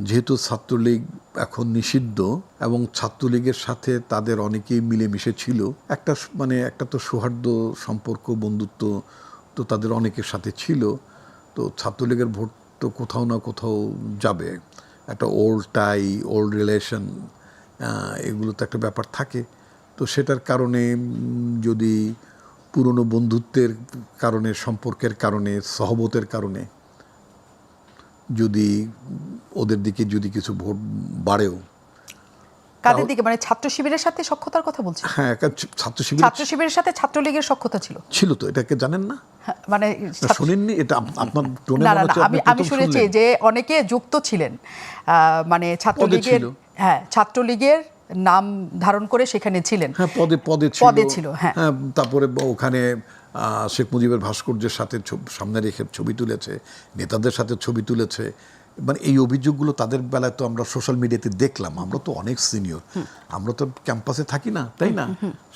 যেহেতু ছাত্রলীগ এখন নিষিদ্ধ এবং ছাত্রলীগের সাথে তাদের অনেকেই মিলেমিশে ছিল, একটা তো সৌহার্দ্য সম্পর্ক, বন্ধুত্ব তো তাদের অনেকের সাথে ছিল। তো ছাত্রলীগের ভোট তো কোথাও না কোথাও যাবে, একটা ওল্ড টাই, ওল্ড রিলেশন, এগুলো তো একটা ব্যাপার থাকে। তো সেটার কারণে যদি পুরনো বন্ধুত্বের কারণে, সম্পর্কের কারণে, সহবতের কারণে যদি ওদের দিকে যদি কিছু ভোট বাড়েও, কাদের দিকে, মানে ছাত্র শিবিরের সাথে সখ্যতার কথা বলছেন? হ্যাঁ, ছাত্র শিবিরের সাথে ছাত্রলীগের সখ্যতা ছিল তো, এটাকে জানেন না? মানে শুনেননি? এটা আপনার টোনে না মনে না হচ্ছে আপনি আমি শুনেছি যে অনেকে যুক্ত ছিলেন, মানে ছাত্রলীগের, হ্যাঁ, ছাত্রলীগের নাম ধারণ করে সেখানে ছিলেন। হ্যাঁ, পদে ছিল। হ্যাঁ, তারপরে ওখানে শেখ মুজিবের ভাস্কর্যের সাথে সামনে রেখে ছবি তুলেছে, নেতাদের সাথে ছবি তুলেছে। মানে এই অভিযোগগুলো তাদের বেলায় তো আমরা সোশ্যাল মিডিয়াতে দেখলাম। আমরা তো অনেক সিনিয়র, আমরা তো ক্যাম্পাসে থাকি না, তাই না?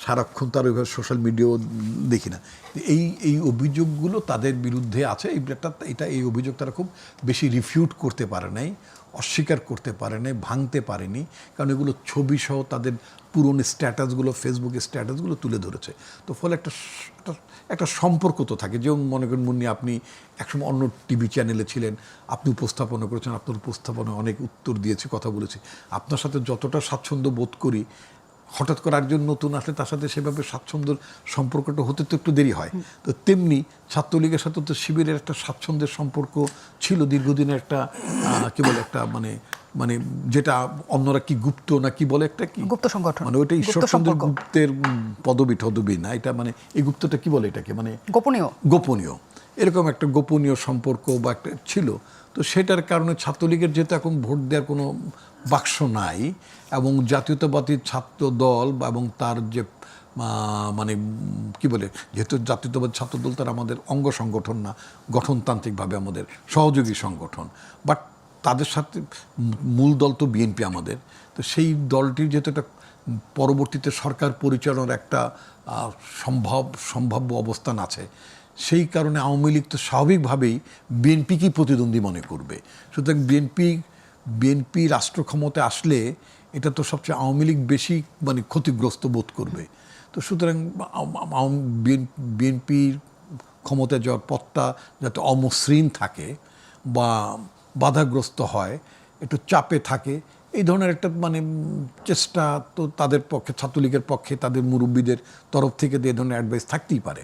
সারাক্ষণ তার ওইভাবে সোশ্যাল মিডিয়াও দেখি না। এই অভিযোগগুলো তাদের বিরুদ্ধে আছে। এই অভিযোগ তারা খুব বেশি রিফিউট করতে পারে নাই, অস্বীকার করতে পারে নাই, ভাঙতে পারেনি। কারণ এগুলো ছবি সহ তাদের পুরনো স্ট্যাটাসগুলো, ফেসবুকের স্ট্যাটাসগুলো তুলে ধরেছে। তো ফলে একটা সম্পর্ক তো থাকে। যেমন মনে করেন মুন্নি, আপনি একসময় অন্য টিভি চ্যানেলে ছিলেন, আপনি উপস্থাপনা করেছেন, আপনার উপস্থাপনায় অনেক উত্তর দিয়েছি, কথা বলেছি। আপনার সাথে যতটা স্বাচ্ছন্দ্য বোধ করি, হঠাৎ করে একজন নতুন আসলে তার সাথে সেভাবে স্বাচ্ছন্দ্যের সম্পর্কটা হতে তো একটু দেরি হয়। তো তেমনি ছাত্রলীগের সাথে তো শিবিরের একটা স্বাচ্ছন্দ্যের সম্পর্ক ছিল, দীর্ঘদিনের একটা কি বলে, একটা মানে যেটা অন্যরা কি গুপ্ত না কি বলে, একটা কি গুপ্ত সংগঠন, মানে ওইটা ঈশ্বরচন্দ্র গুপ্তের পদবি না, এটা মানে এই গুপ্তটা কি বলে, এটাকে মানে গোপনীয় এরকম একটা গোপনীয় সম্পর্ক বা একটা ছিল। তো সেটার কারণে ছাত্রলীগের যেহেতু এখন ভোট দেওয়ার কোনো বাক্স নাই, এবং জাতীয়তাবাদী ছাত্র দল এবং তার যে মানে কি বলে, যেহেতু জাতীয়তাবাদী ছাত্র দল তার আমাদের অঙ্গ সংগঠন না, গঠনতান্ত্রিকভাবে আমাদের সহযোগী সংগঠন, বাট তাদের সাথে মূল দল তো বিএনপি আমাদের। তো সেই দলটির যেহেতু একটা পরবর্তীতে সরকার পরিচালনার একটা সম্ভাব্য অবস্থান আছে, সেই কারণে আওয়ামী লীগ তো স্বাভাবিকভাবেই বিএনপিকেই প্রতিদ্বন্দ্বী মনে করবে। সুতরাং বিএনপি রাষ্ট্র ক্ষমতায় আসলে এটা তো সবচেয়ে আওয়ামী লীগ বেশি মানে ক্ষতিগ্রস্ত বোধ করবে। তো সুতরাং বিএনপির ক্ষমতায় যাওয়ার পথটা যাতে অমসৃণ থাকে বা বাধাগ্রস্ত হয়, একটু চাপে থাকে, এই ধরনের একটা মানে চেষ্টা তো তাদের পক্ষে, ছাত্রলীগের পক্ষে তাদের মুরব্বীদের তরফ থেকে এই ধরনের অ্যাডভাইস থাকতেই পারে।